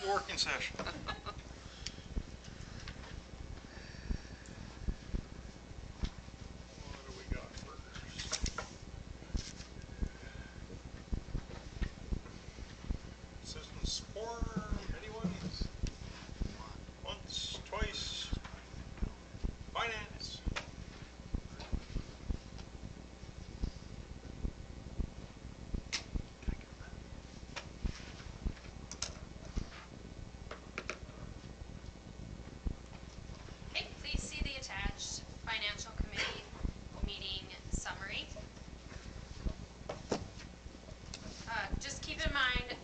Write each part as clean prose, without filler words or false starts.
to working session. What do we got first? Citizens forum, anyone? Once, twice. Finance. Okay, please see the attached Financial Committee meeting summary. Just keep in mind,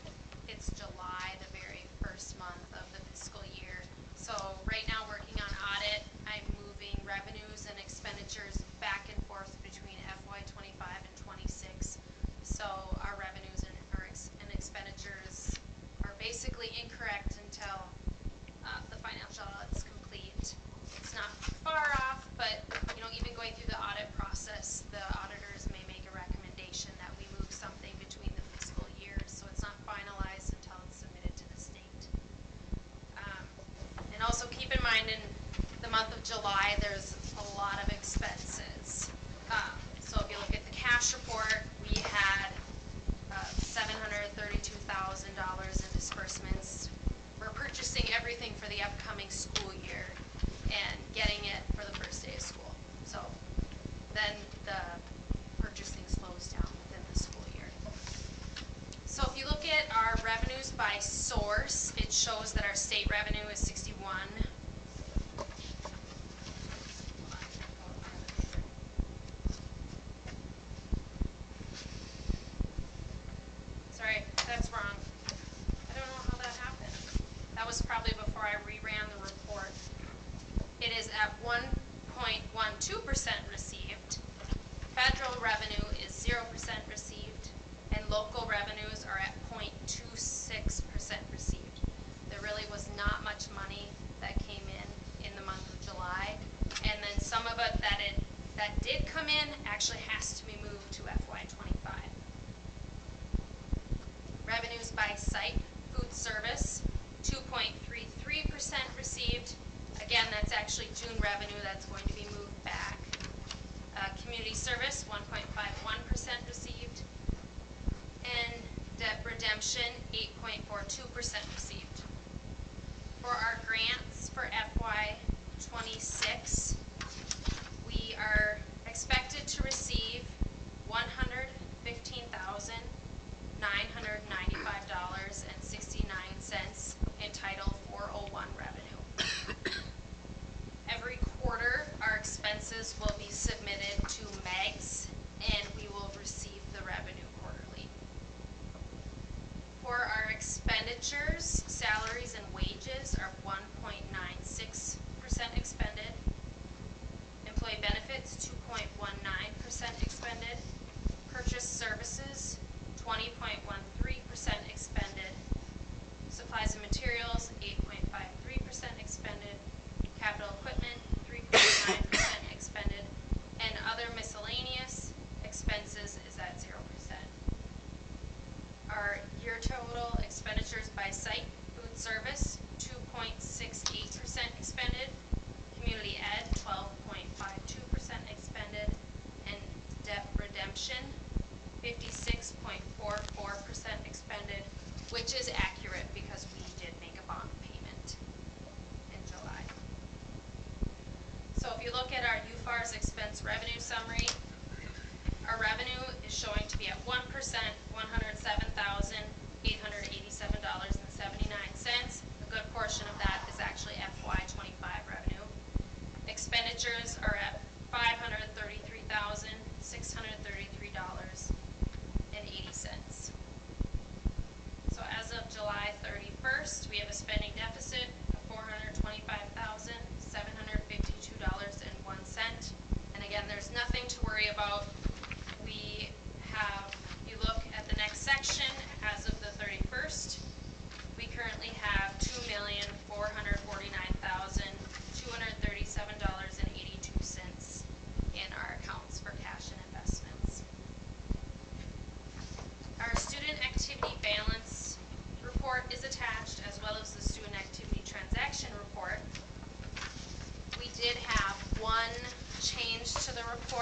it's July, the very first month of the fiscal year. So right now, working on audit, I'm moving revenues and expenditures back and forth between FY25 and 26. So our revenues and expenditures are basically incorrect until the financial audit's complete. It's not far off, but even going through the audit process, the auditors may make a recommendation that we move something between the fiscal years, so it's not finalized until it's submitted to the state. And also keep in mind, in the month of July, there's a lot of expenses. So if you look at the cash report, we had $732,000 in disbursements. We're purchasing everything for the upcoming school year and getting it for the first day of school. So then the purchasing slows down within the school year. So if you look at our revenues by source, it shows that our state revenue is 61. Sorry, that's wrong. I don't know how that happened. That was probably before I reran the report. It is at 1.12% received. Federal revenue is 0% received, and local revenues are at 0.26% received. There really was not much money that came in the month of July, and then some of it that did come in actually has to be moved to FY25. Revenues by site, food service, 2.33% received. Again, that's actually June revenue that's going to be moved back. Community service, 1.51% received. And debt redemption, 8.42% received. For our grants for FY26, we are expected to receive $115,995.69 in Title 401 revenue. Every quarter, our expenses will be submitted to MEGS, and we will receive the revenue quarterly. For our expenditures, salaries and wages are 1.96% expended. Employee benefits, 2.19% expended. Purchase services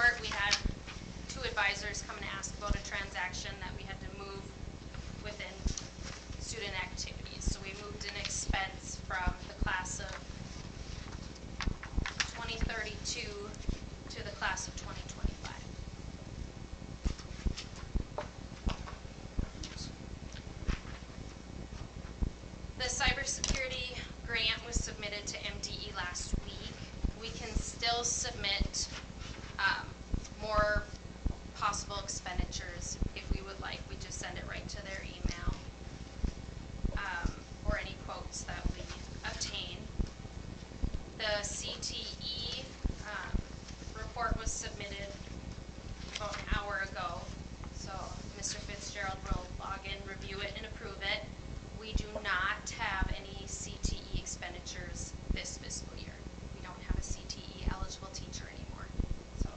report, we had 2 advisors come and ask about a transaction that we had to move within student activities. So we moved an expense from the class of 2032 to the class of 2025. The cybersecurity grant was submitted to MDE last week. We can still submit more possible expenditures if we would like. We just send it right to their email, or any quotes that we obtain. The CTE report was submitted about an hour ago, so Mr. Fitzgerald will log in, review it, and approve it. We do not have any CTE expenditures this fiscal year. We don't have a CTE eligible teacher anymore. So,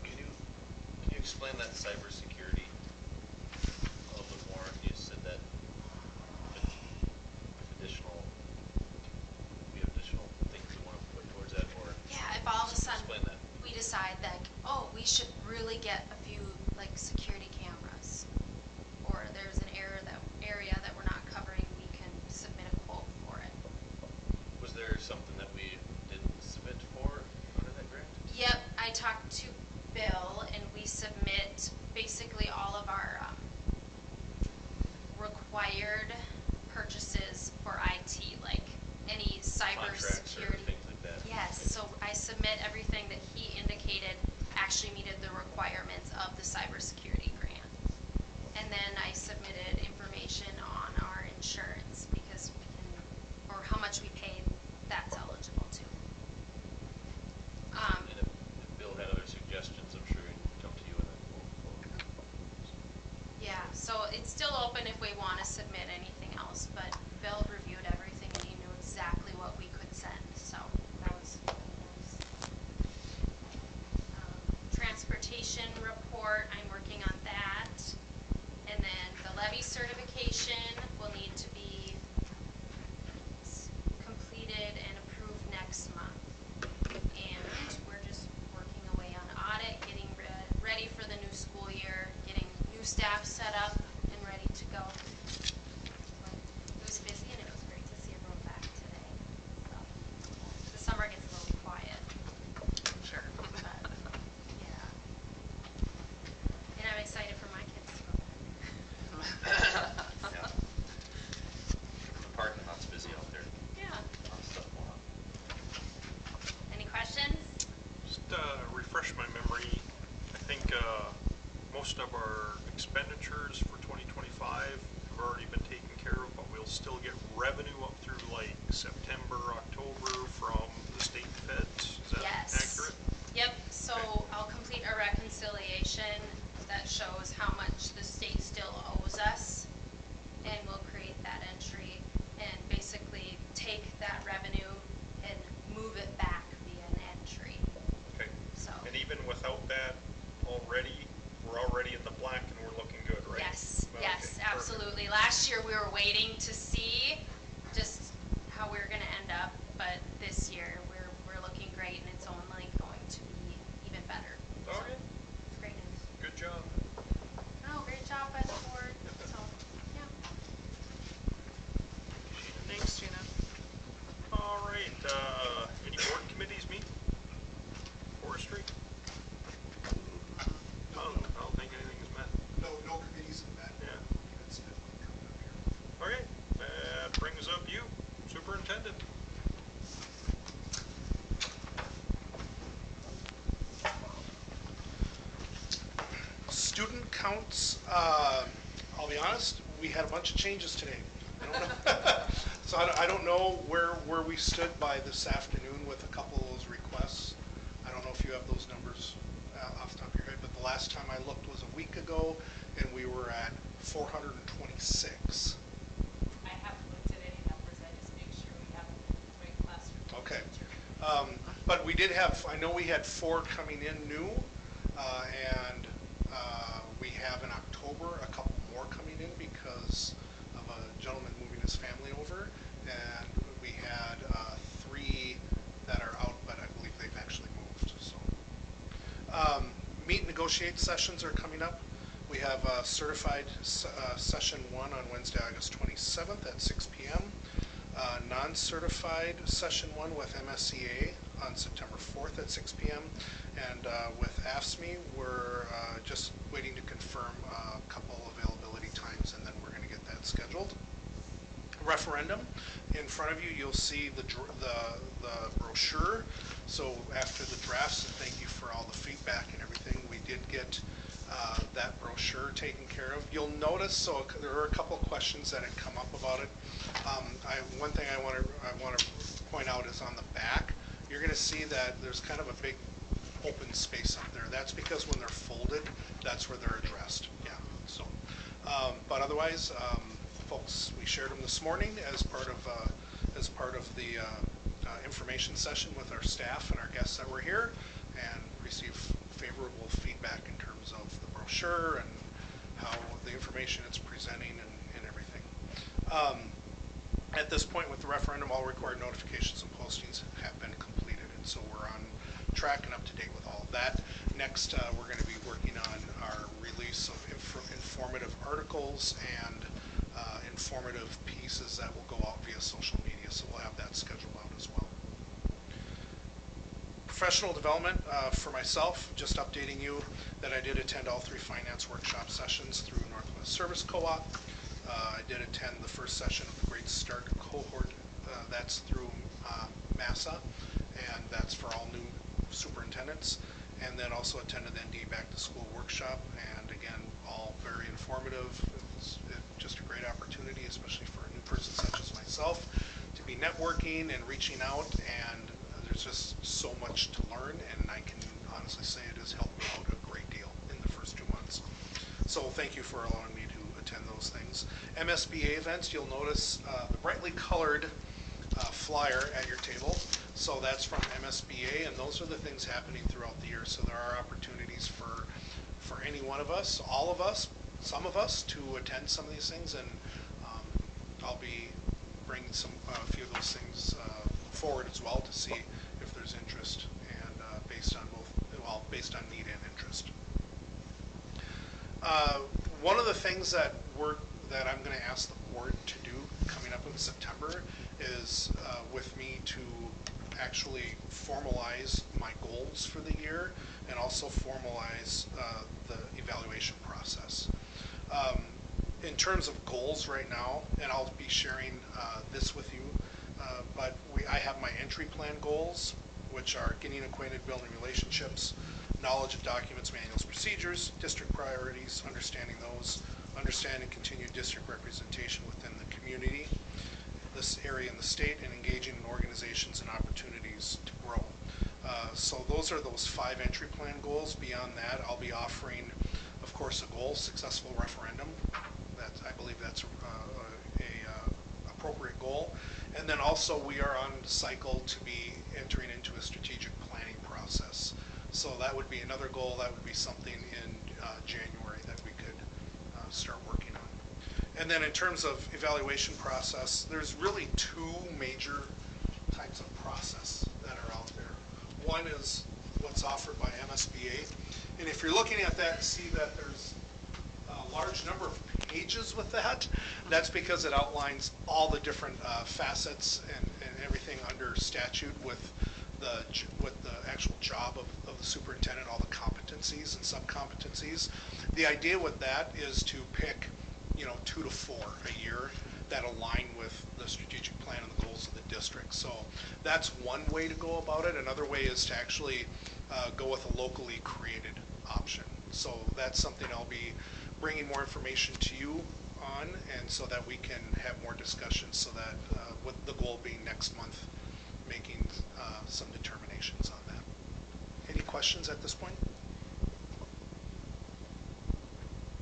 Can you explain that cybersecurity a little bit more? You said that with additional, we have additional things we want to put towards that, or yeah, if all of a sudden explain that. we decide that, oh, we should really get a few like security cameras, or there's an area that we're not covering, we can submit a quote for it. Was there something that we didn't submit for under that grant? Yep, I talked to Bill, and we submit basically all of our required purchases for IT, like any Contracts or cybersecurity. things like that? Yes, so I submit everything that he indicated actually meted the requirements of the cybersecurity grant. And then I submitted information on our insurance, because we can, or how much we paid, that's eligible too. And if Bill had other suggestions, I'm sure he'd come to you and then we'll. Yeah, so it's still open if we want to submit anything else, but Bill reviewed everything and he knew exactly what we could send, so that was nice. Transportation report, I'm working on that. And then the levy certification will need to be completed and approved next month. And we're just working away on audit, getting ready for the new school year, getting new staff set up and ready to go. It was busy and it was great to see everyone back today. So the summer gets a little quiet. Sure. But, yeah. And I'm excited for my kids to go back. Yeah. The parking lot's busy out there. Yeah. A lot of stuff going on. Any questions? Just refresh my memory. I think most of our expenditures for 2025 have already been taken care of, but we'll still get revenue up through like September, October from the state feds. Is that Yes. accurate? Yep, so Okay. I'll complete a reconciliation that shows how much the state still owes us, and we'll create that entry and basically take that revenue and move it back via an entry. Okay. So, And even without that already, we're already in the black and we're looking good, right? yes, Okay, yes, perfect. absolutely. Last year we were waiting to see just how we were gonna end up, but this year we're looking great, and it's only going to be even better. So, Okay, it's great news. good job. No, great job by the board, so, yeah. Thanks, Gina. All right, any board committees meet? Forestry? I don't think anything is met. No committees have met. Yeah. That's definitely coming up here. Okay, that brings up you, superintendent. Student counts, I'll be honest, we had a bunch of changes today. I don't know. So I don't know where we stood by this afternoon with a couple of those requests. I don't know if you have those numbers off the top of your head, but the last time I looked was a week ago, and we were at 426. I haven't looked at any numbers, I just make sure we have the right classroom. Okay. But we did have, I know we had 4 coming in new, and we have in October a couple more coming in because of a gentleman moving his family over, and we had 3 that are out, but I believe they've actually moved, so. negotiate sessions are coming up. We have certified session 1 on Wednesday, August 27th at 6 p.m. Non-certified session 1 with MSEA on September 4th at 6 p.m. And with AFSCME, we're just waiting to confirm a couple availability times, and then we're going to get that scheduled. Referendum. In front of you, you'll see the brochure. So after the drafts, and thank you for all the feedback and everything, we did get that brochure taken care of. You'll notice, so there are a couple of questions that had come up about it. One thing I want to point out is on the back, you're going to see that there's kind of a big open space up there. That's because when they're folded, that's where they're addressed. Yeah. So, but otherwise, folks, we shared them this morning as part of the information session with our staff and our guests that were here, and received favorable feedback in terms of the brochure and how the information it's presenting and everything. At this point with the referendum, all required notifications and postings have been completed, and so we're on track and up to date with all of that. Next, we're going to be working on our release of informative articles and informative pieces that will go out via social media, so we'll have that scheduled out as well. Professional development for myself, just updating you that I did attend all 3 finance workshop sessions through Northwest Service Co-op. I did attend the first session of the Great Start cohort. That's through MASSA, and that's for all new superintendents. And then also attended the ND Back to School workshop, and again, all very informative. It's just a great opportunity, especially for a new person such as myself, to be networking and reaching out, and there's just so much to learn, and I can honestly say it has helped me out a great deal in the first 2 months. So thank you for allowing me to attend those things. MSBA events, you'll notice the brightly colored flyer at your table. So that's from MSBA, and those are the things happening throughout the year. So there are opportunities for any one of us, all of us, some of us, to attend some of these things, and I'll be bringing a few of those things forward as well to see if there's interest, and based on need and interest. One of the things that I'm going to ask the board to do coming up in September is with me to actually formalize my goals for the year, and also formalize the evaluation process. In terms of goals right now, and I'll be sharing this with you, but I have my entry plan goals, which are getting acquainted, building relationships, knowledge of documents, manuals, procedures, district priorities, understanding those, understanding continued district representation within the community, this area in the state, and engaging in organizations and opportunities to grow. So those are those 5 entry plan goals. Beyond that, I'll be offering, of course, a goal, successful referendum. I believe that's a appropriate goal. And then also we are on the cycle to be entering into a strategic planning process. So that would be another goal. That would be something in January that we could start working on. And then in terms of evaluation process, there's really 2 major types of process that are out there. One is what's offered by MSBA. And if you're looking at that, see that there's a large number of pages with that. That's because it outlines all the different facets and everything under statute with the actual job of the superintendent, all the competencies and sub-competencies. The idea with that is to pick 2 to 4 a year that align with the strategic plan and the goals of the district. So that's one way to go about it. Another way is to actually go with a locally created option. So that's something I'll be bringing more information to you on, and so that we can have more discussions, so that with the goal being next month, making some determinations on that. Any questions at this point?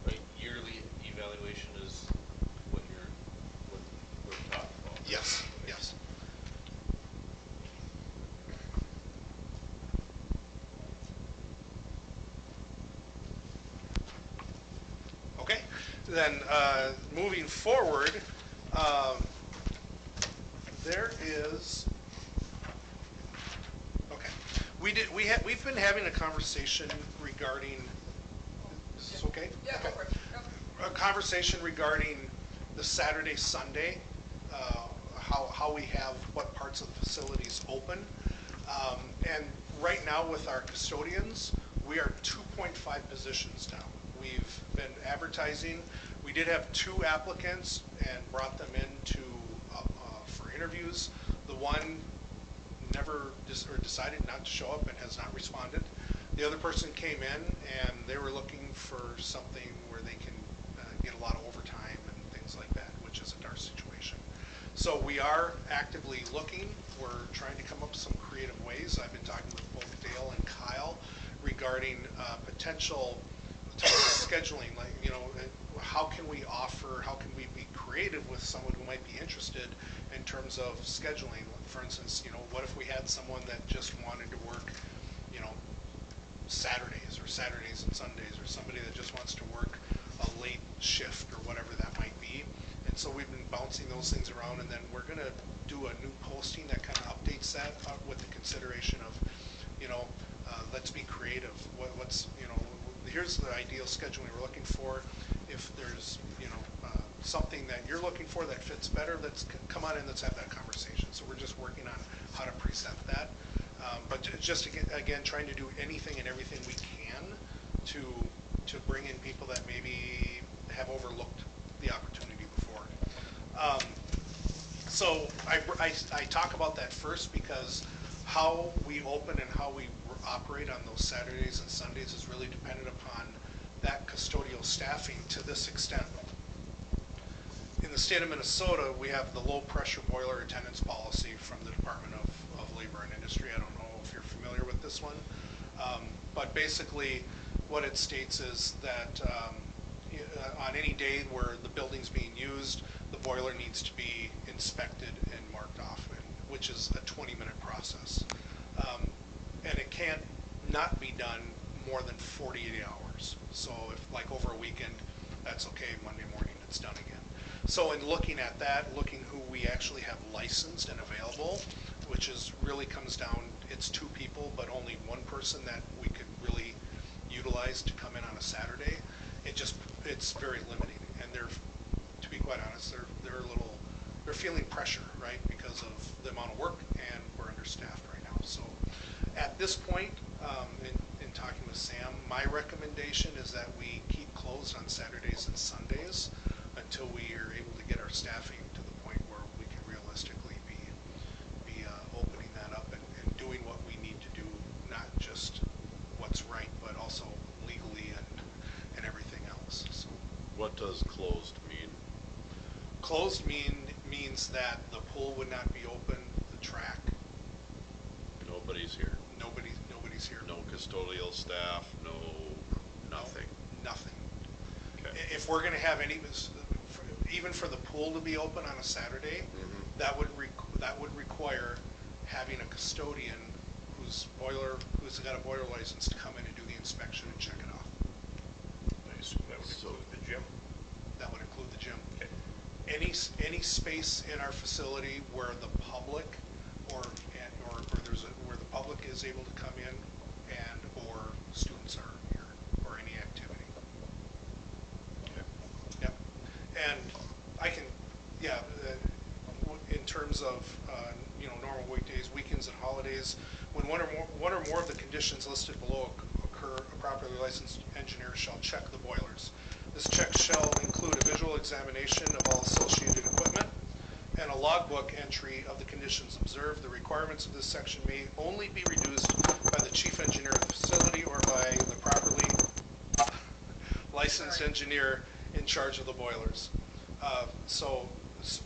Right, yearly evaluation is what we're talking about. Yes, yes. Okay, then moving forward, there is. Okay, we've been having a conversation regarding It's okay? Yeah, go Okay. for it. Go. A conversation regarding the Saturday, Sunday, how we have what parts of the facilities open. And right now with our custodians, we are 2.5 positions down. We've been advertising. We did have 2 applicants and brought them in for interviews. The one never decided not to show up and has not responded. The other person came in and they were looking for something where they can get a lot of overtime and things like that, which isn't our situation. So we are actively looking. We're trying to come up with some creative ways. I've been talking with both Dale and Kyle regarding potential type of scheduling, like, how can we be creative with someone who might be interested in terms of scheduling? For instance, what if we had someone that just wanted to work, Saturdays and Sundays, or somebody that just wants to work a late shift or whatever that might be. And so we've been bouncing those things around, and then we're going to do a new posting that kind of updates that with the consideration of, let's be creative. Here's the ideal scheduling we're looking for. If there's, something that you're looking for that fits better, let's come on in, let's have that conversation. So we're just working on how to present that. But just again, trying to do anything and everything we can to bring in people that maybe have overlooked the opportunity before. So I talk about that first because how we open and how we operate on those Saturdays and Sundays is really dependent upon that custodial staffing to this extent. In the state of Minnesota, we have the low pressure boiler attendance policy from the Department of Labor and Industry. I don't know if you're familiar with this one. But basically what it states is that on any day where the building's being used, the boiler needs to be inspected and marked off, which is a 20-minute process. And it can't not be done more than 48 hours. So if like over a weekend, that's okay, Monday morning it's done again. So in looking at that, looking who we actually have licensed and available, which is really comes down, it's 2 people, but only 1 person that we could really utilize to come in on a Saturday. It's very limiting, and to be quite honest, they're feeling pressure, right, because of the amount of work, and we're understaffed right now. So at this point, in talking with Sam, my recommendation is that we keep closed on Saturdays and Sundays until we are able to get our staffing to the point where we can realistically be opening that up and doing what we need to do, not just what's right, but also legally and everything else. So, what does closed mean? Closed means that the pool would not be open, the track. Nobody's here. Nobody's here. No custodial staff, nothing. Nothing. Okay. If we're going to have even for the pool to be open on a Saturday, that would require having a custodian who's got a boiler license to come in and do the inspection and check it off. Nice. That would include the gym. That would include the gym. Okay. Any space in our facility where the public where the public is able to come in or students are here, or any activity. Okay. Yep. And I can, in terms of normal weekdays, weekends, and holidays, when one or more of the conditions listed below occur, a properly licensed engineer shall check the boilers. This check shall include a visual examination of all associated equipment and a logbook entry of the conditions observed. The requirements of this section may only be reduced by the chief engineer of the facility or by the properly licensed engineer in charge of the boilers. So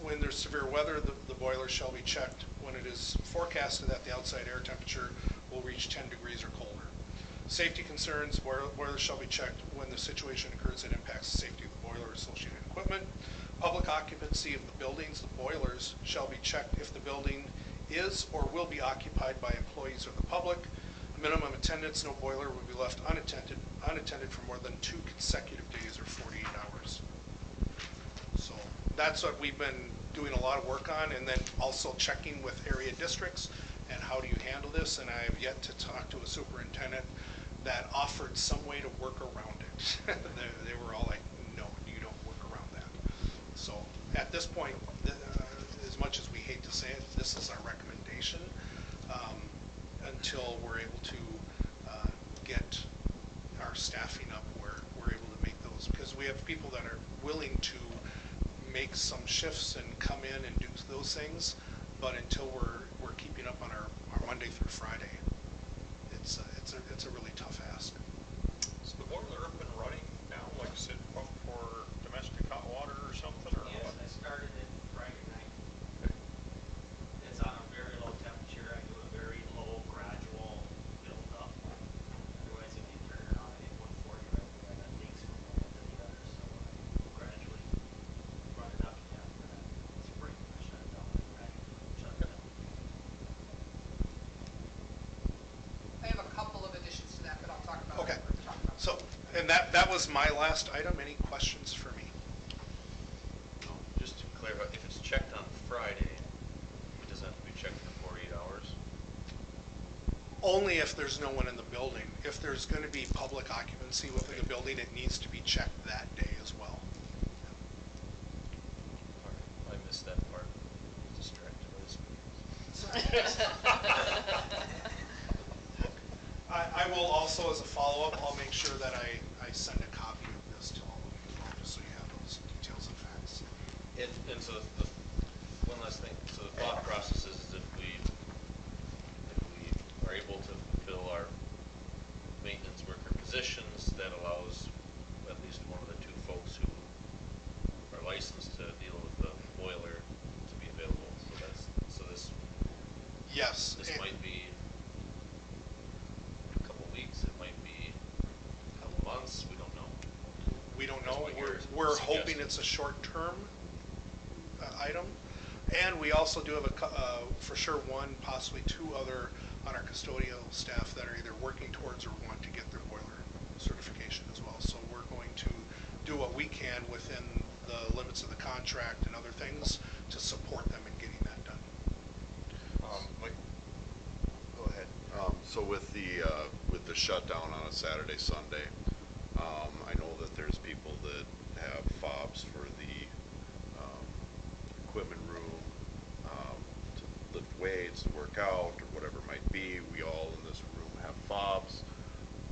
when there's severe weather, the boiler shall be checked when it is forecasted that the outside air temperature will reach 10 degrees or colder. Safety concerns, boilers shall be checked when the situation occurs that impacts the safety of the boiler or associated equipment. Public occupancy of the buildings, the boilers shall be checked if the building is or will be occupied by employees or the public. Minimum attendance, no boiler will be left unattended for more than 2 consecutive days or 48 hours. So that's what we've been doing a lot of work on, and then also checking with area districts and how do you handle this. And I have yet to talk to a superintendent that offered some way to work around it. They were all like, no, you don't work around that. So at this point, as much as we hate to say it, this is our recommendation until we're able to get our staffing up where we're able to make those. Because we have people that are willing to make some shifts and come in and do those things, but until we're keeping up on our Monday through Friday, it's a really tough ask. Is the boiler up and running now, like I said, pump for domestic hot water or something, or Yes, what? I started it Friday night. Okay. It's on a very low temperature. I do a very low gradual build up. Otherwise, if you turn it on at 140 right away, that leaks from one end to the other. So I gradually run it up again for that spring. I shut it down and gradually shut it down. I have a couple of additions to that, but I'll talk about Okay. it when we talk about it. So, and that was my last item. Any questions for me? No, just to clarify, if it's checked on Friday, it doesn't have to be checked for 48 hours? Only if there's no one in the building. If there's going to be public occupancy within the building, it needs to be checked that day as well. I missed that part. Distracted by this. I will also, as a follow-up, I'll make sure that I send a copy of this to all of you as well, just so you have those details and facts. And so one last thing, so the thought process is if we are able to fulfill our maintenance worker positions, that allows at least one of the two folks who are licensed to deal with the boiler to be available. So this Yes. might be a couple weeks, it might be a couple months, we don't know. We don't That's know. what you're We're hoping suggesting. it's a short-term item. And we also do have for sure one, possibly two other on our custodial staff that are either working towards or want to get their boiler certification as well. So we're going to do what we can within the limits of the contract and other things to support them in getting that done. Mike, go ahead. So with the shutdown on a Saturday, Sunday, I know that there's people that have fobs for the equipment room, to lift weights, to work out, or whatever it might be. We all in this room have fobs.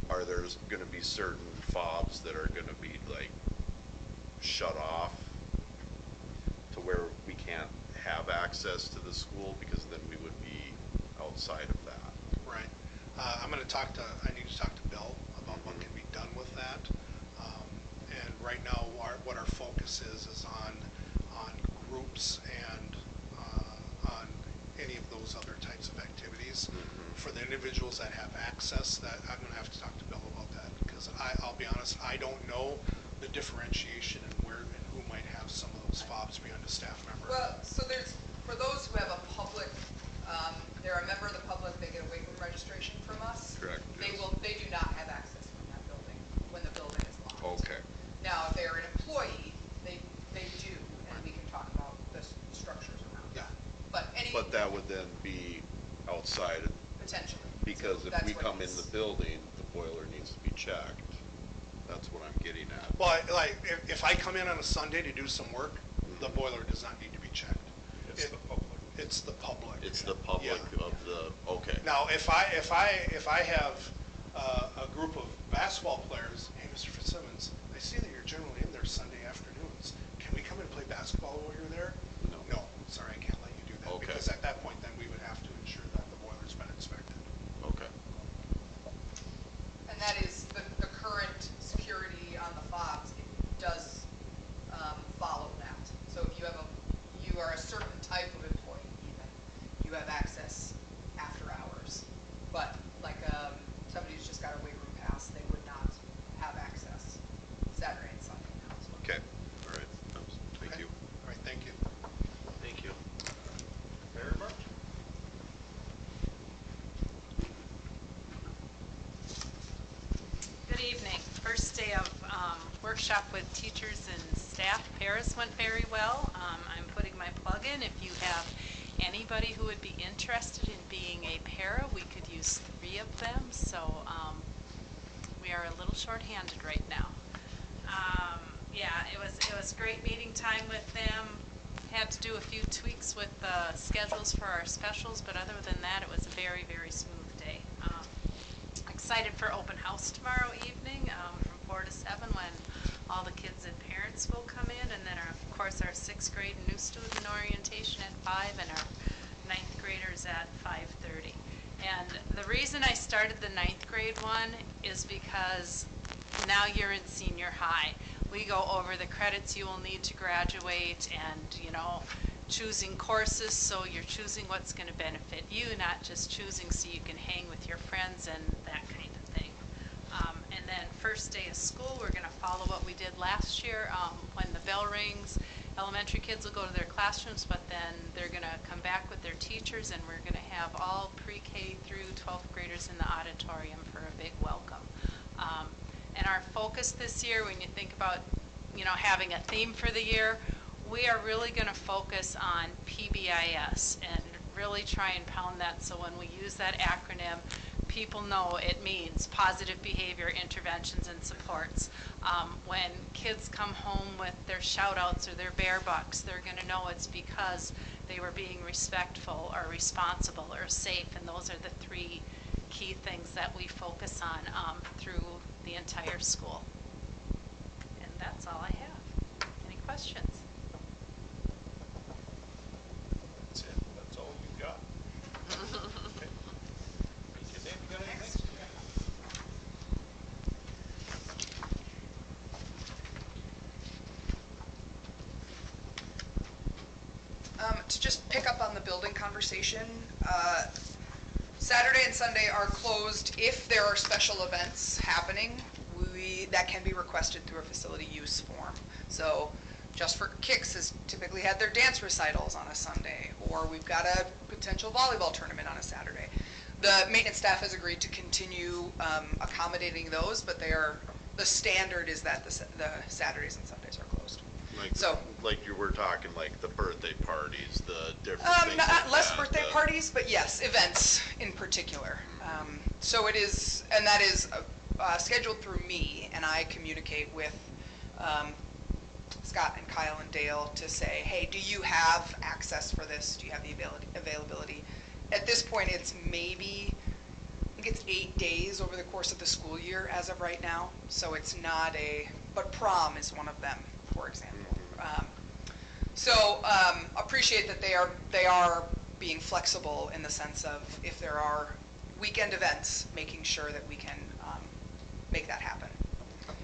Are there going to be certain fobs that are going to be like shut off to where we can't have access to the school, because then we would be outside of that? Right. I need to talk to Bill about what can be done with that. And right now, what our focus is on groups and on any of those other types of activities. For the individuals that have access, that I'm going to have to talk to Bill about that, because I'll be honest, I don't know the differentiation and where and who might have some of those fobs beyond a staff member. Well, so for those who have a public, they're a member of the public, they get a weight room registration from us. Correct, They yes. they do not have access from that building when the building is locked. Okay. Now, if they're an employee, they do, and we can talk about the structures around Yeah. that. But But that would then be outside, potentially. because So if that's we what come in he's- the building, the boiler needs to be checked. That's what I'm getting at. Well, if I come in on a Sunday to do some work, the boiler does not need to be checked. It's the public. It's the public. It's the public Yeah. of the, okay. Now, if I have a group of basketball players, hey, Mr. Fitzsimmons, I see that you're generally in there Sunday afternoons. Can we come and play basketball while you're there? No. No, sorry, I can't let you do that. Okay. Because at that point, then we would have to ensure that the boiler's been inspected. Okay. And that is the current security on the fobs, it does follow that. So if you are a certain type of employee even, you have access after hours. But like somebody who's just got a weight room pass, they would not have access Saturday and Sunday now. So Okay, all right, thank Okay? you. All right, thank you. Thank you. Very much. Good evening. First day of workshop with teachers and staff. Paris went very well. I'm putting my plug in. If you have anybody who would be interested in being a para, we could use 3 of them. So we are a little short-handed right now. Yeah, it was great meeting time with them. Had to do a few tweaks with the schedules for our specials, but other than that, it was a very, very smooth day. Excited for open house tomorrow evening from 4 to 7 when all the kids and parents will come in, and then of course our 6th grade new student orientation at 5 and our 9th graders at 5:30. And the reason I started the 9th grade one is because now you're in senior high. We go over the credits you will need to graduate and, choosing courses, so you're choosing what's going to benefit you, not just choosing so you can hang with your friends and that kind of thing. And then first day of school, we're going to follow what we did last year. When the bell rings, elementary kids will go to their classrooms, but then they're going to come back with their teachers, and we're going to have all pre-K through 12th graders in the auditorium for a big welcome. And our focus this year, when you think about, having a theme for the year, we are really going to focus on PBIS and really try and pound that, so when we use that acronym, people know it means positive behavior interventions and supports. When kids come home with their shout outs or their bear bucks, they're going to know it's because they were being respectful or responsible or safe, and those are the 3 key things that we focus on through the entire school. And that's all I have. Any questions? That's it, that's all you got. Okay. Dave, you got anything? To just pick up on the building conversation, Saturday and Sunday are closed. If there are special events happening, that can be requested through a facility use form. So Just for Kicks has typically had their dance recitals on a Sunday, or we've got a potential volleyball tournament on a Saturday. The maintenance staff has agreed to continue accommodating those, but the standard is that the Saturdays and Sundays are closed. Like you were talking, like the birthday parties, the different things not less that, birthday parties, but yes, events in particular. So it is, and that is scheduled through me, and I communicate with Scott and Kyle and Dale to say, hey, do you have access for this? Do you have the availability? At this point, it's maybe, I think it's 8 days over the course of the school year as of right now. So it's not but prom is one of them, for example. Appreciate that they are being flexible in the sense of if there are weekend events, making sure that we can make that happen.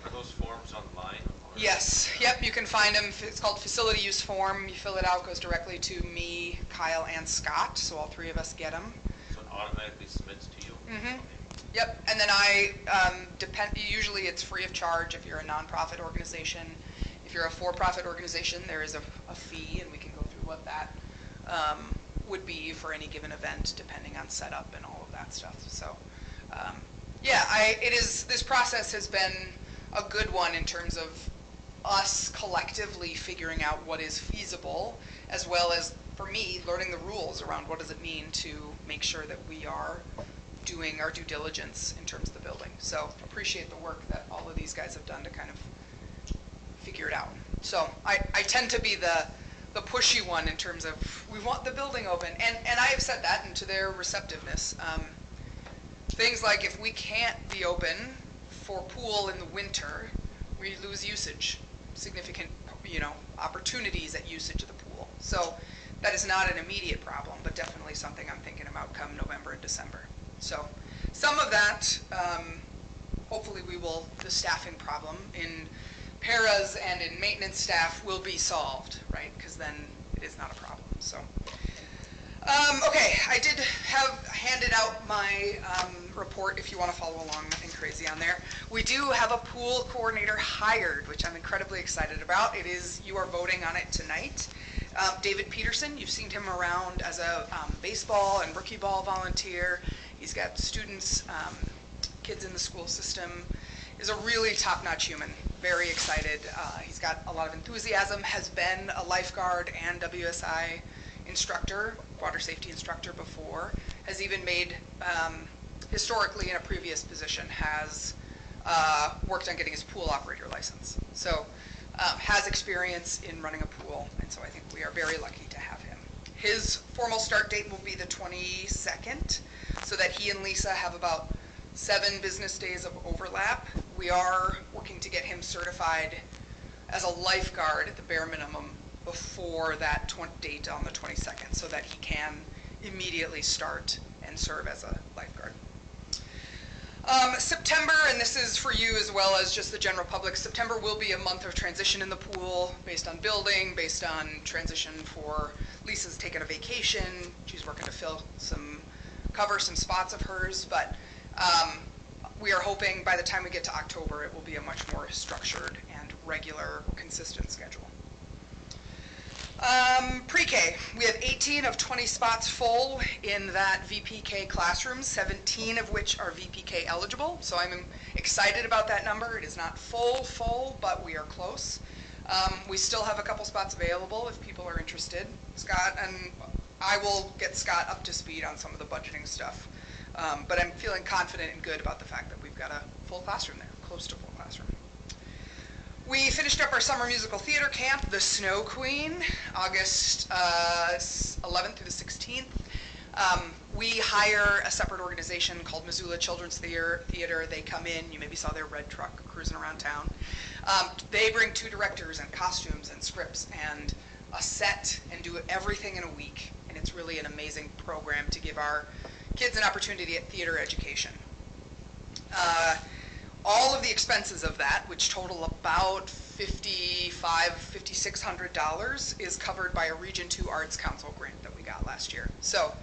Are those forms online? Yes, yep, you can find them. It's called facility use form. You fill it out, goes directly to me, Kyle, and Scott, so all 3 of us get them. So it automatically submits to you? Mm-hmm. Yep, and then usually it's free of charge if you're a nonprofit organization. If you're a for-profit organization, there is a fee, and we can go through what that would be for any given event, depending on setup and all of that stuff. So, this process has been a good one in terms of us collectively figuring out what is feasible, as well as, for me, learning the rules around what does it mean to make sure that we are doing our due diligence in terms of the building. So appreciate the work that all of these guys have done to kind of figure it out. So I tend to be the pushy one in terms of we want the building open, and I have said that, and to their receptiveness. Things like if we can't be open for pool in the winter, we lose usage, significant opportunities at usage of the pool. So that is not an immediate problem, but definitely something I'm thinking about come November and December. So some of that, hopefully the staffing problem in paras and in maintenance staff will be solved, right? Because then it is not a problem. So, okay, I did have handed out my report if you want to follow along, nothing crazy on there. We do have a pool coordinator hired, which I'm incredibly excited about. You are voting on it tonight. David Peterson, you've seen him around as a baseball and rookie ball volunteer. He's got students, kids in the school system. Is a really top-notch human. Very excited. He's got a lot of enthusiasm, has been a lifeguard and WSI instructor, water safety instructor before, has even made, historically in a previous position, has worked on getting his pool operator license. So has experience in running a pool, and so I think we are very lucky to have him. His formal start date will be the 22nd, so that he and Lisa have about 7 business days of overlap. We are working to get him certified as a lifeguard at the bare minimum before that date on the 22nd, so that he can immediately start and serve as a lifeguard. September, and this is for you as well as just the general public, September will be a month of transition in the pool based on building, based on transition for Lisa's taking a vacation. She's working to cover some spots of hers, but we are hoping by the time we get to October, it will be a much more structured and regular, consistent schedule. Pre-K, we have 18 of 20 spots full in that VPK classroom, 17 of which are VPK eligible. So I'm excited about that number. It is not full, but we are close. We still have a couple spots available if people are interested. Scott, and I will get Scott up to speed on some of the budgeting stuff. But I'm feeling confident and good about the fact that we've got a full classroom there, close to full classroom. We finished up our summer musical theater camp, The Snow Queen, August 11th through the 16th. We hire a separate organization called Missoula Children's Theater. They come in, you maybe saw their red truck cruising around town. They bring 2 directors and costumes and scripts and a set and do everything in a week. And it's really an amazing program to give our kids an opportunity at theater education. All of the expenses of that, which total about $5,600, is covered by a Region 2 Arts Council grant that we got last year. So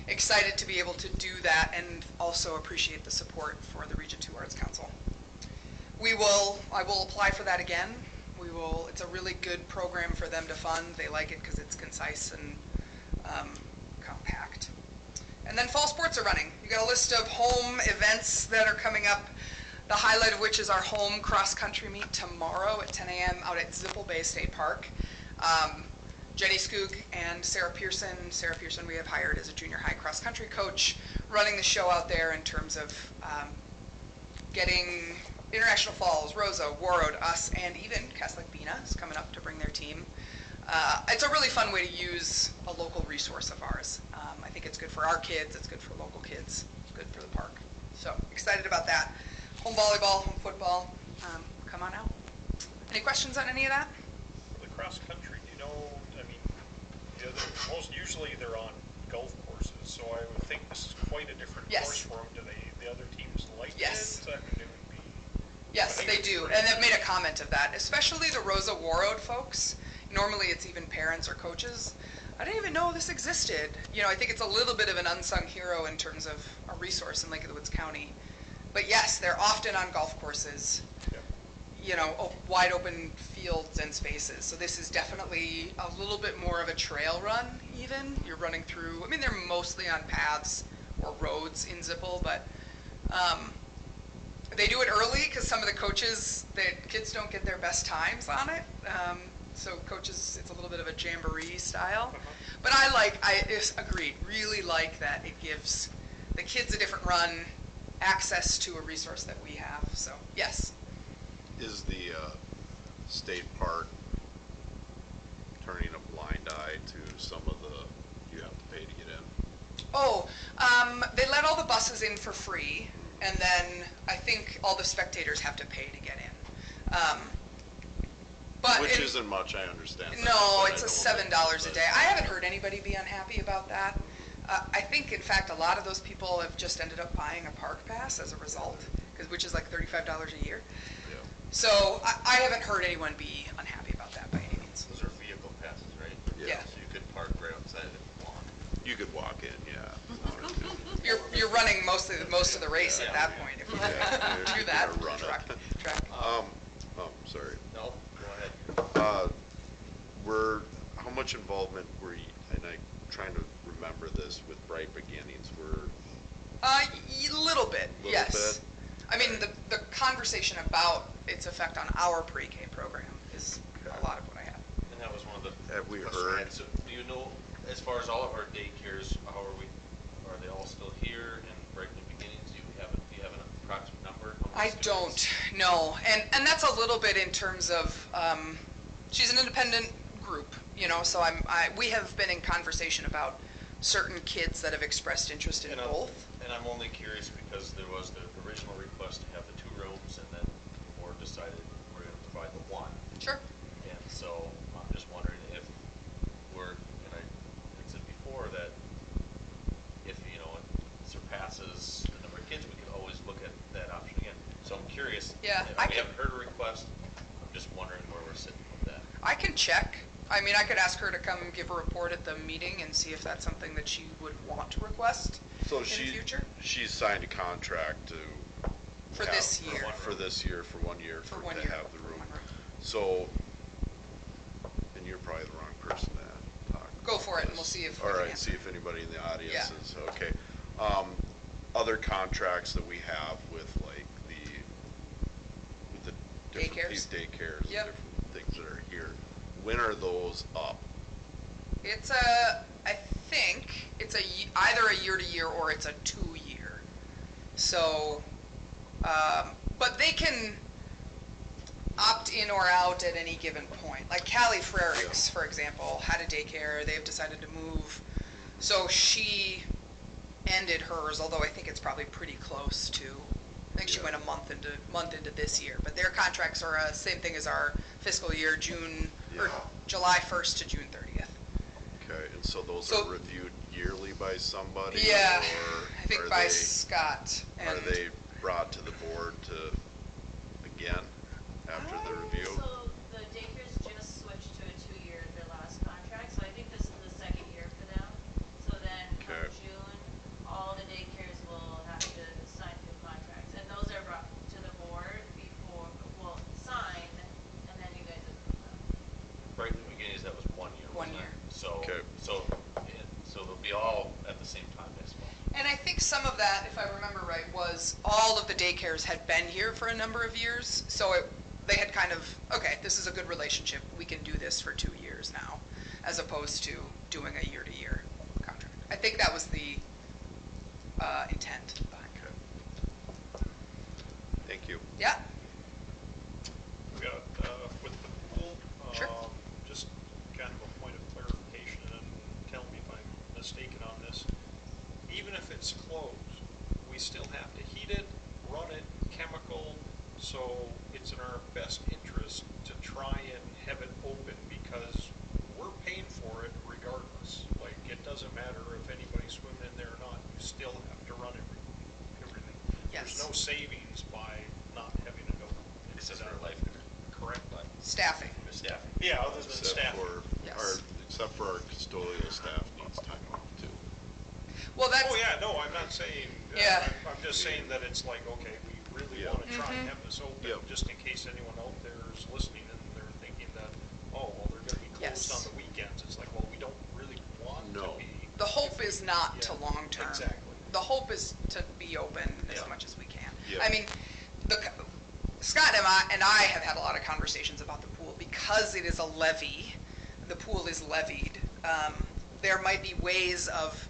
excited to be able to do that, and also appreciate the support for the Region 2 Arts Council. I will apply for that again. It's a really good program for them to fund. They like it because it's concise and compact. And then fall sports are running. You got a list of home events that are coming up. The highlight of which is our home cross-country meet tomorrow at 10 a.m. out at Zipple Bay State Park. Jenny Skoog and Sarah Pearson we have hired as a junior high cross-country coach, running the show out there in terms of getting International Falls, Rosa, Warroad, us, and even Catholic Bina is coming up to bring their team. It's a really fun way to use a local resource of ours. I think it's good for our kids, it's good for local kids, it's good for the park. So excited about that. Home volleyball, home football, come on out. Any questions on any of that? For the cross country, do you know, I mean, most usually they're on golf courses, so I would think this is quite a different course for them. Do the other teams like Yes. it? I mean, it would be. Yes, they do, and they've made a comment of that, especially the Rosa Warroad folks. Normally it's even parents or coaches. I didn't even know this existed. You know, I think it's a little bit of an unsung hero in terms of a resource in Lake of the Woods County. But yes, they're often on golf courses, you know, wide open fields and spaces. So this is definitely a little bit more of a trail run even. You're running through, I mean, they're mostly on paths or roads in Zipple, but they do it early because some of the coaches, the kids don't get their best times on it. So coaches, it's a little bit of a jamboree style. But agreed, really like that it gives the kids a different run, access to a resource that we have, so yes. Is the state park turning a blind eye to some of the, you have to pay to get in? Oh, they let all the buses in for free, and then I think all the spectators have to pay to get in. Which isn't much, I understand that. No, it's a $7 a day. I haven't heard anybody be unhappy about that. I think, in fact, a lot of those people have just ended up buying a park pass as a result, which is like $35 a year. Yeah. So I haven't heard anyone be unhappy about that by any means. Those are vehicle passes, right? Yeah. So you could park right outside if you want. You could walk in, yeah. You're running most of the race at that point if you do that. You're gonna run Track. Sorry. No, go ahead. How much involvement were you, and I'm trying to remember this, with Bright Beginnings? A little bit, yes. Bit? I mean, the conversation about its effect on our pre-K program is a lot of what I have. And that was one of the. Have we questions I heard? had. So do you know, as far as all of our daycares, are they all still here in Bright Beginnings? Do you have an approximate number? How I don't know, and that's a little bit in terms of, she's an independent group, you know, so we have been in conversation about certain kids that have expressed interest in both. And I'm only curious because there was the original request to have the 2 rooms, and then the board decided we're gonna provide the 1. Sure. And so I'm just wondering if and I said before that if, you know, it surpasses the number of kids, we could always look at that option again. So I'm curious. Yeah, We haven't heard a request. I'm just wondering where we're sitting with that. I can check. I mean, I could ask her to come give a report at the meeting and see if that's something that she would want to request So in the future. she's signed a contract to. For have- this year. For this year, for 1 year, For to 1 year. have the room. One room. So, and you're probably the wrong person to talk. Go for it, and we'll see if we All can right, answer. see if anybody in the audience Yeah. is, okay. Other contracts that we have with like with the different, Daycares? these daycares, and Yep. different things that are here, when are those up? It's I think it's either a year-to-year or it's a 2-year. So, but they can opt in or out at any given point. Like Callie Frericks, for example, had a daycare. They've decided to move. So she ended hers, although I think it's probably pretty close to. I think she went a month into this year. But their contracts are same thing as our fiscal year, or July 1st to June 30th. Okay, and so those So- are reviewed yearly by somebody? Yeah, or I think are by they- Scott. Are they brought to the board again after the review? So the daycares just switched to a 2-year at their last contract, so I think this is the 2nd year for them. So then Okay. come June, all the daycares will have to sign new contracts, and those are brought to the board before, well, signed, and then you guys approve them. Right in the beginning, that was 1 year. 1 wasn't it? year. So, Okay. so they'll be all at the same time, I suppose. And I think some of that, if I remember right, was all of the daycares had been here for a number of years. So they had kind of, okay, this is a good relationship. We can do this for 2 years now, as opposed to doing a year-to-year contract. I think that was the intent behind it. Thank you. Yeah. We got, with the pool, Sure. just kind of a point of clarification, and tell me if I'm mistaken on this. Even if it's closed, we still have to heat it, run it, chemical, so it's in our best interest to try and have it open because we're paying for it regardless. Like, it doesn't matter if anybody's swimming in there or not, you still have to run everything. Yes. There's no savings by not having it open. Except for lifeguard. Correct. Staffing. The staffing. Yeah, other than Except staff. Yes. except for our custodial staff needs time off too. Well, that's. Oh, yeah, no, I'm not saying, Yeah. I'm just saying that it's like, okay, we really Yeah. want to try Mm-hmm. and have this open, Yep. just in case anyone out there is listening and they're thinking that, oh, well, they're gonna be closed Yes. on the weekends. It's like, well, we don't really want to No. be. The hope is not to Yeah, long-term. exactly. The hope is to be open as Yeah. much as we can. Yeah. I mean, Scott and I have had a lot of conversations about the pool because it is a levy. The pool is levied. There might be ways of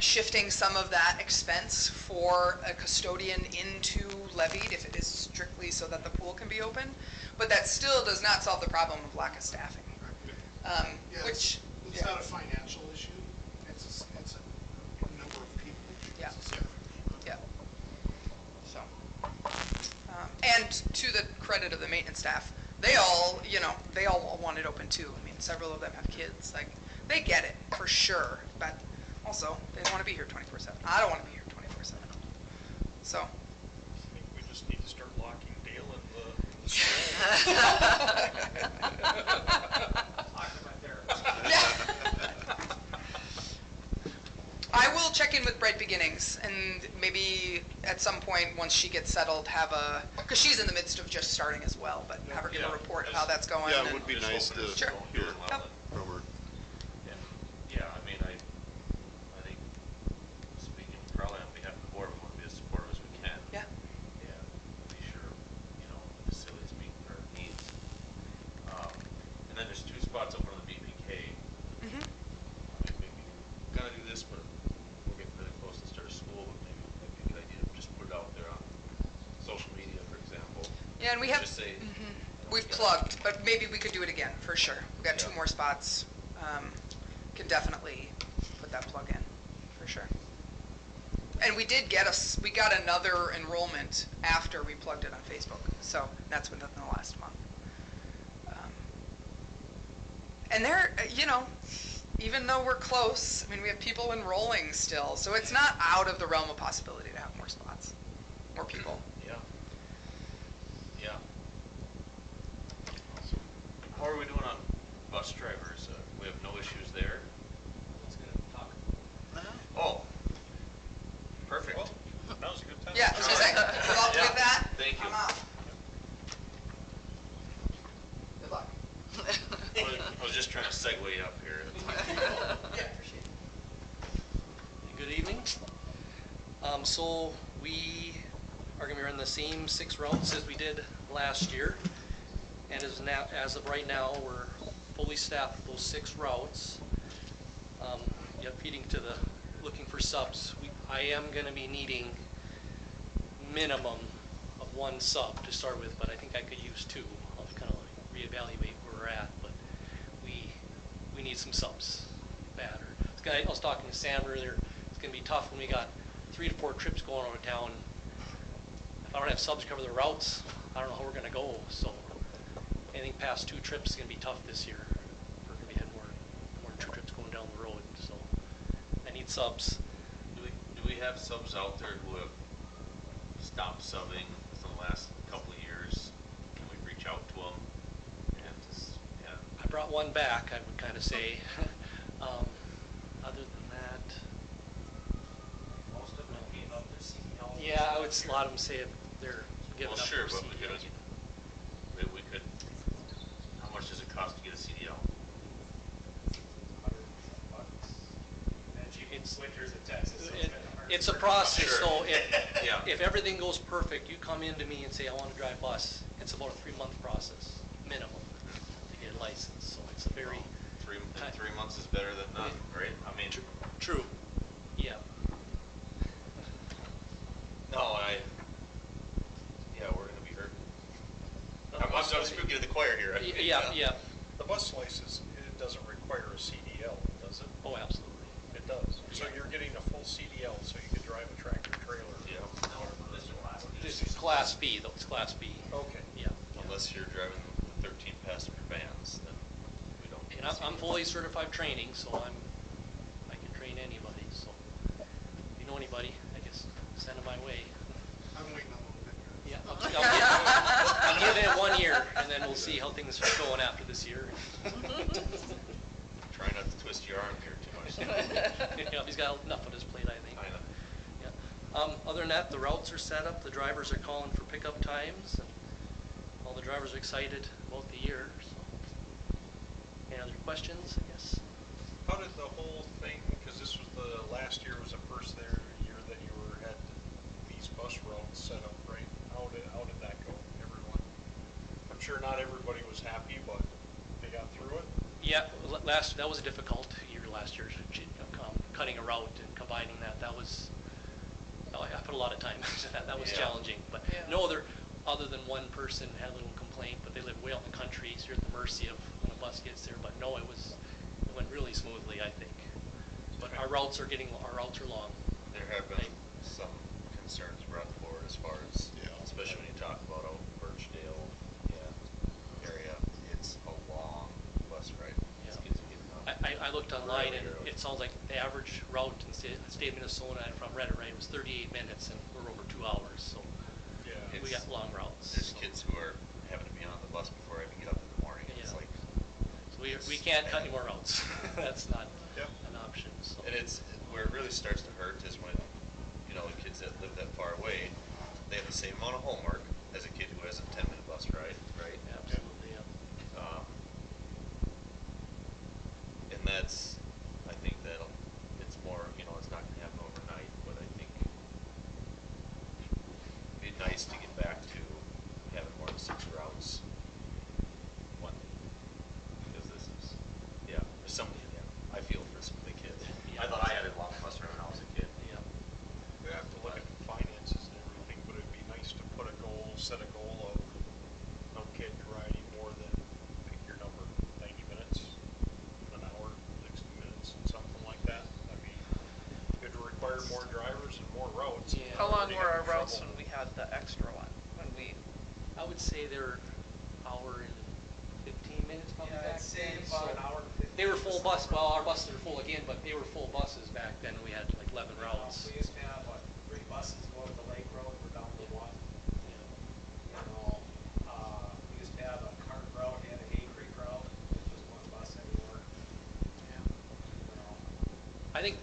shifting some of that expense for a custodian into levied if it is strictly so that the pool can be open. But that still does not solve the problem of lack of staffing. Yeah, Which, it's yeah. not a financial issue, it's a number of people. Yeah. It's a staffing issue. Yeah. So, and to the credit of the maintenance staff, they all want it open too. I mean, several of them have kids. Like, they get it for sure, but also they don't want to be here 24/7. I don't want to be here 24/7. So. I think we just need to start locking Dale in the school. Talking to my therapist. I will check in with Bright Beginnings and maybe at some point, once she gets settled, because she's in the midst of just starting as well, but have her give a Yeah. report of how that's going. Yeah, it and- would be Just nice hoping to it's Sure. going hear well Yep. then. from her. And, yeah, I mean, I think, speaking probably on behalf of the board, we want to be as supportive as we can. Yeah. And be sure, the facilities meet our needs. And then there's 2 spots open on the BPK. Mhm. I mean, maybe we're gonna do this, but we're getting really close to start of school, but maybe it'd be a good idea to Yeah, and we have, Just say. we've plugged, but maybe we could do it again, for sure. We've got 2 Yeah. more spots. Can definitely put that plug in, for sure. And we got another enrollment after we plugged it on Facebook, so that's within the last month. And there, even though we're close, I mean, we have people enrolling still, so it's not out of the realm of possibility to have more spots, more people. Yeah. Yeah. Awesome. How are we doing on bus drivers? We have no issues there? I was gonna talk. Oh, perfect. Well, now's a good time. Yeah, I was gonna say, Yeah. with that, Thank you. I'm out. Good luck. I was just trying to segue up here. Yeah, appreciate it. Good evening. So we are going to be running the same 6 routes as we did last year. And as of right now, we're fully staffed with those 6 routes. Feeding to the looking for subs. I am going to be needing minimum of 1 sub to start with, but I think I could use 2. I'll kind of reevaluate where we're at, but we need some subs bad. I was talking to Sam earlier. It's going to be tough when we got 3 to 4 trips going out of town. If I don't have subs to cover the routes, I don't know how we're going to go. So anything past 2 trips is going to be tough this year. We're going to be having more than 2 trips going down the road. So I need subs. Do we have subs out there who have stopped subbing within the last couple of years? Can we reach out to them? And just, yeah. I brought 1 back, I would kind of say. Other than that, Most of them gave up their CDL. yeah, I would. A lot of them say they're giving Well, up sure, their but we CDLs. could, how much does it cost to get a CDL? It's- Winters in Texas, so it's kind of hard. It's a process, Sure. so Yeah. if everything goes perfect, you come in to me and say, I want to drive bus, it's about a 3-month process, minimum, to get a license, so it's a very. Three months is better than none, right? I mean, True, yeah. no, we're gonna be hurting. I'm speaking to the choir here. I mean, Yeah, The bus license, it doesn't require a CDL, does it? oh, absolutely. It does. So Yeah. you're getting a full CDL, so you can drive a tractor trailer. Yeah. No, this is last year. This is Class B, though, it's Class B. Okay. Yeah. Unless you're driving the 13 passenger vans, then we don't. And I'm fully certified training, so I can train anybody, so if you know anybody, I guess send them my way. I'm waiting a little bit. Yeah, I'll give it 1 year, and then we'll see how things are going after this year. Try not to twist your arm here too much. Yeah, he's got enough on his plate, I think. I know. Yeah. Other than that, the routes are set up, the drivers are calling for pickup times, and all the drivers are excited about the year, so. Any other questions, I guess? How did the whole thing, because this was last year was the first year that you had these bus routes set up, right? How did that go, everyone? I'm sure not everybody was happy, but they got through it. Yeah, that was a difficult year last year, cutting a route and combining that. I put a lot of time into that. That was Yeah. challenging, but Yeah. no other than one person had a little complaint, but they live way out in the country, so you're at the mercy of when a bus gets there. But no, it went really smoothly, I think. But our routes are long. There have been some concerns brought forward as far as, especially when you talk about out in Birchdale area, it's a long bus ride. Yeah. These kids are getting out I looked online, and early. it sounds like the average route in the state of Minnesota, if I read it right, was 38 minutes, and we're over 2 hours, so Yeah. we got long routes. There's so. kids who are having to be on the bus before I even get up in the morning. It's Yeah. like, So we can't cut any more routes. That's not Yep. an option, so. and where it really starts to hurt is when, the kids that live that far away, they have the same amount of homework as a kid who has a 10-minute bus ride, right? Absolutely, yeah. And that's, I think it's more, it's not gonna happen overnight, but I think it'd be nice to get back to having more than 6 routes. Because there's somebody, I feel for some of the kids. I thought I had a long bus ride when I was a kid. Yeah. We have to look at the finances and everything, but it'd be nice to set a goal of I would say they're hour and 15 minutes coming Yeah, back. I'd say then, about so an hour and 15. They were full bus, well, our buses are full again, but they were full buses back then, we had like 11 routes. We used to have, 3 buses going to the Lake Road, we're down to 1. Yeah. You know, we used to have a cart route and a Hay Creek route, which was 1 bus anymore. Yeah. You know, I think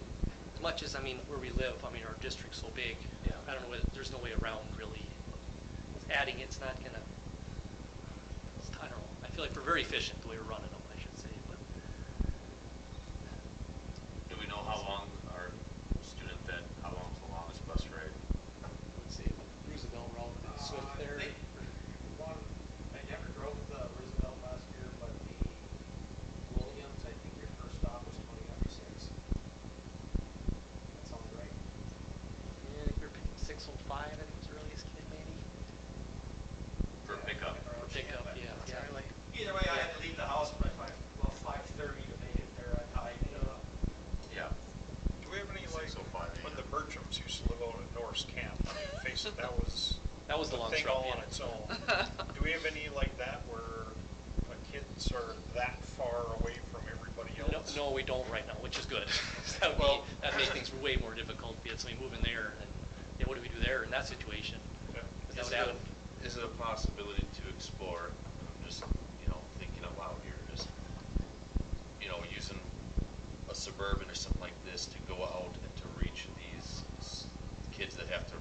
as much as, I mean, where we live, I mean, our district's so big, Yeah. I don't know, there's no way around really. Adding it's not gonna, I don't know, I feel like we're very efficient the way we're running them, I should say, but. Do we know how long our student how long's the longest bus ride? Let's see, Roosevelt route to Swift there. I never drove the Roosevelt last year, but the Williams, I think your first stop was 20 after 6. That sounds right. Yeah, I think we were picking 6:05, I think was the earliest kid maybe. For pickup? For pickup, yeah. Either way, I had to leave the house by 5:30 to make it there on time. Yeah. Do we have any, like, 6:05 when the a.m. Bertrams used to live out at Norris Camp, I mean, face it, that was That was the a longest thing all route, on yeah. its own. Do we have any like that where kids are that far away from everybody else? No, we don't right now, which is good. That'd make things way more difficult, if we had somebody moving there, and, yeah, what do we do there in that situation? Yeah. 'Cause that would happen. Is it a possibility to explore, I'm just, thinking out loud here, just, using a Suburban or something like this to go out and to reach these kids that have to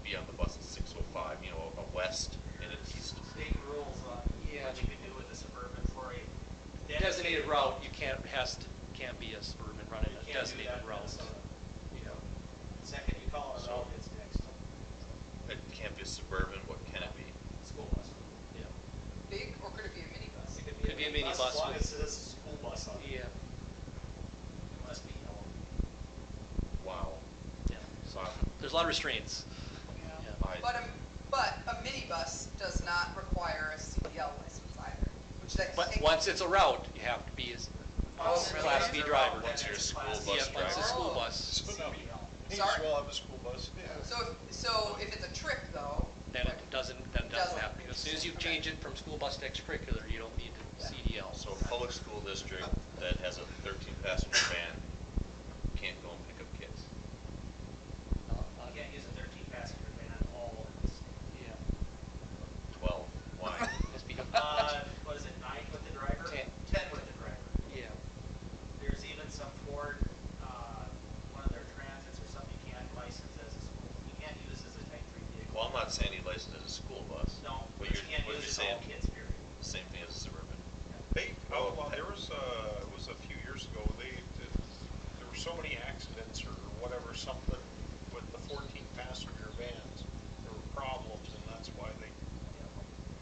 be on the bus at 6:05, a west and an east? State rules on Yeah. what you can do with a Suburban for a Designated route, you can't be a Suburban running You a can't do designated that in route. Minnesota. Yeah. The second you call it a route, it's next. It can't be a Suburban, what can it be? School bus. Yeah. Big, or could it be a minibus? It Could be a minibus As long with- as it says school bus on it. Yeah. It must be yellow. Wow. Yeah. So there's a lot of restraints. Yeah. Yeah. But a minibus does not require a CDL license either, which that But takes. once it's a route, you have to be a Class B driver. Once you're a school bus Yeah, once it's a school Oh. bus, So now, you Sorry? still have a school bus? So if it's a trip though. then it doesn't Doesn't. happen. Because as soon as you change it from school bus to extracurricular, you don't need the CDL. So a public school district that has a 13-passenger van can't go and pick up kids. You can't use a 13-passenger van at all in this state. Yeah. 12, why? Must be- What is it, 9 with the driver? 10. 10 with the driver. Yeah. There's even some Ford, one of their transits or something you can't license as a school. You can't use as a Type 3 vehicle. Well, I'm not saying he licensed as a school bus. No, But but you can't what use you're it all saying, kids, period. the same thing as a Suburban. They, there was a few years ago, there were so many accidents or whatever, something with the 14-passenger vans. There were problems, and that's why they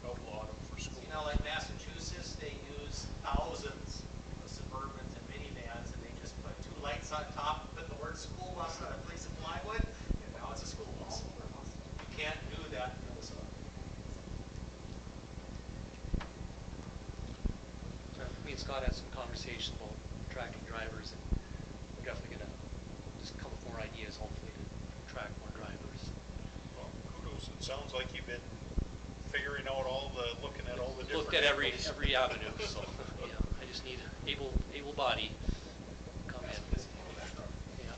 outlawed them for school. Like Massachusetts, they use thousands of Suburbans and minivans, and they just put 2 lights on top, put the word school bus on a piece of plywood, and now it's a school bus. You can't do that in Minnesota. So me and Scott had some conversations about attracting drivers, and we're definitely gonna just come with more ideas, hopefully, to attract more drivers. Well, kudos, it sounds like you've been figuring out looking at all the different. Looked at every angles. avenue, so, yeah, I just need able body to come in. Yeah.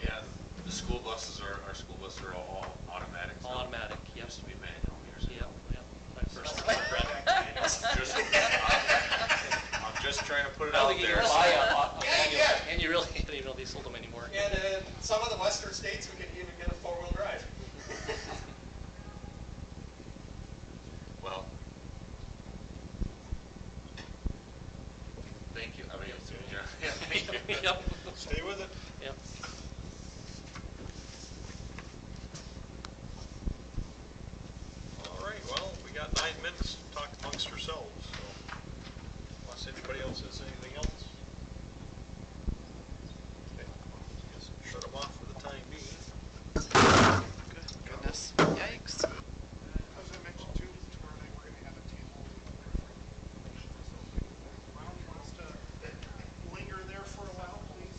Yeah, the school buses our school buses are all automatic. So Automatic, yep. Used to be manual years ago. Yep, yep. My first I'm just trying to put it I don't out think you there. can buy a Yeah, you manual, can. and you really, I didn't even know they sold them anymore. And in some of the western states, we can even get a 4-wheel drive. Well, thank you. I mean, yeah, thank you. Yep. Stay with it. Yep. All right, well, we got 9 minutes to talk amongst ourselves, so unless anybody else has anything else. Okay, guess we'll shut them off for the time being. Goodness. Yikes. As I mentioned too, tomorrow night we're gonna have a table with information. So, why don't you want us to linger there for a while, please?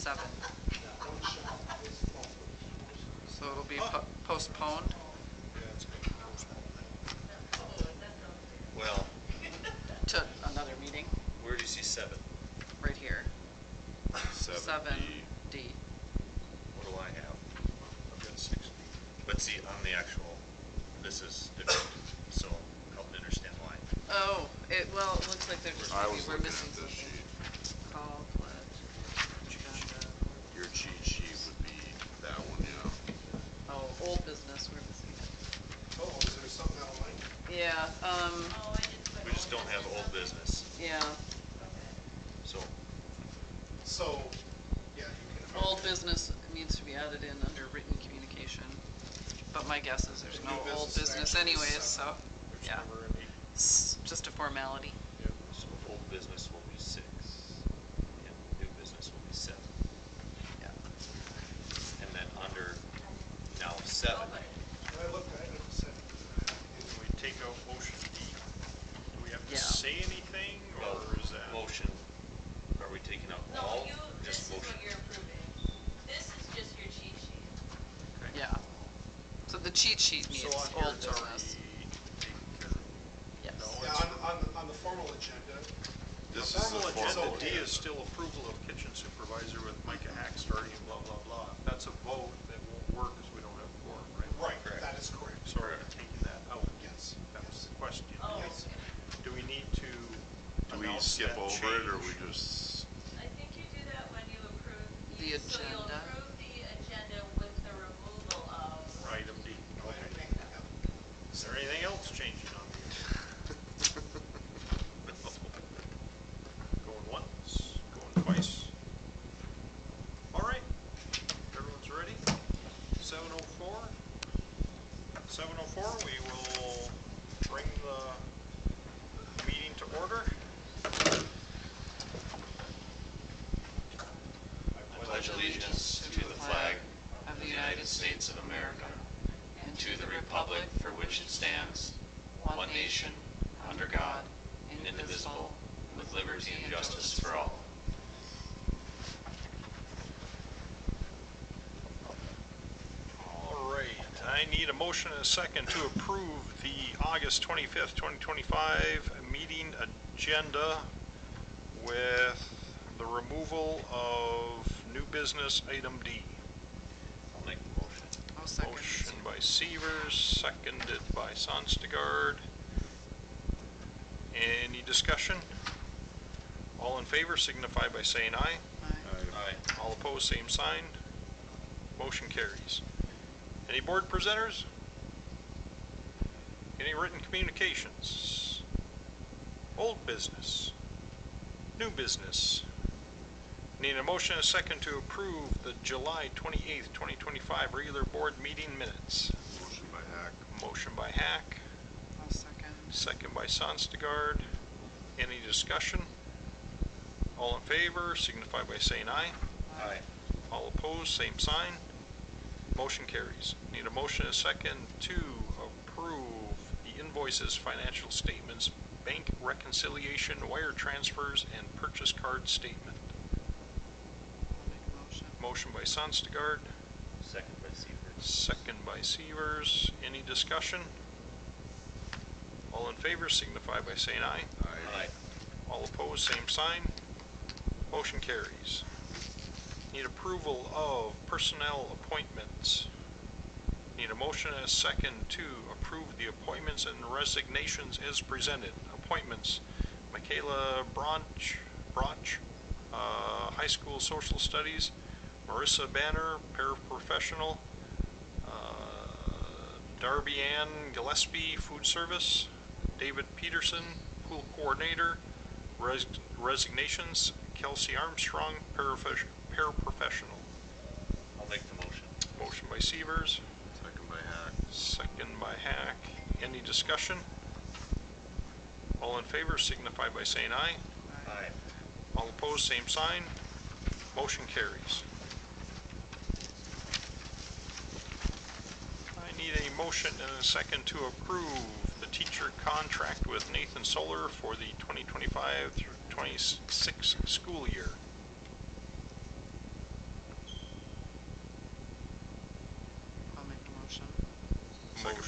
7. One shot is full. So it'll be postponed? Yeah, it's gonna be postponed. Well, To another meeting, where do you see 7? right here. 7D. 7D. What do I have? I've got 60. But see, on the actual, this is different, so help me understand why. Oh, well, it looks like they're just, I maybe was we're looking missing at this something. sheet. Call, pledge, agenda. Your cheat sheet would be that one, yeah. Oh, old business, we're missing it. Oh, is there something out of line? Yeah, Oh, I didn't put. We just don't have old business, yeah, so So, yeah, you can. old business needs to be added in under written communication. But my guess is there's And no new old business business actually is anyways, 7. so, There's yeah. never any. It's just a formality. so old business will be 6, and new business will be 7. Yeah. And then under now 7, I looked at it, it said. Do we take out motion D? Do we have to Yeah. say anything, or is that? motion, are we taking out No, all, you, or this just is what motion? you're approving. This is just your cheat sheet. Okay. Yeah. So the cheat sheet needs So on here, old it's business. already taken care of. Yes. No, Yeah, it's- on the formal agenda, This The is the formal formal. agenda D is still approval of kitchen supervisor with Micah Hack starting blah, blah, blah. That's a vote that won't work because we don't have a quorum, right? right, Correct. that is correct. So we're taking that out. Yes. That was the question. Oh, Yes. okay. Do we need to Do we announce skip that over it, or we change? just, I think you do that when you approve. The So you'll agenda. approve the agenda with the removal of. Item D. Okay. Yep. Is there anything else changing on here? Going once, going twice. All right, everyone's ready? 7:04. 7:04, we will bring the meeting to order. I pledge allegiance to the flag of the United States of America and to the republic for which it stands, one nation, under God, indivisible, with liberty and justice for all. All right, I need a motion and a second to approve the August 25th, 2025 meeting agenda with the removal of new business item D. I'll make the motion. Oh, second. Motion by Severs, seconded by Sonstigard. Any discussion? All in favor signify by saying aye. Aye. Aye. All opposed, same sign. Motion carries. Any board presenters? Any written communications? Old business? New business? Need a motion and a second to approve the July 28th, 2025 regular board meeting minutes. motion by Hack? Motion by Hack, I'll second. second by Sonstigard. Any discussion? All in favor signify by saying aye. Aye. All opposed, same sign. Motion carries. Need a motion and a second to approve the invoices, financial statements, bank reconciliation, wire transfers, and purchase card statement. Make a motion. Motion by Sonstigard, Second by Seaver. second by Severs. Any discussion? All in favor signify by saying aye. Aye. All opposed, same sign. Motion carries. Need approval of personnel appointments. Need a motion and a second to approve the appointments and resignations as presented. Appointments, Michaela Broch, High School Social Studies, Marissa Banner, Paraprofessional, Darby Ann Gillespie, Food Service, David Peterson, Pool Coordinator, resignations, Kelsey Armstrong, paraprofessional. I'll make the motion. Motion by Severs, Second by Hack? second by Hack. Any discussion? All in favor signify by saying aye. Aye. All opposed, same sign. Motion carries. I need a motion and a second to approve the teacher contract with Nathan Solar for the 2025 through 26 school year. Motion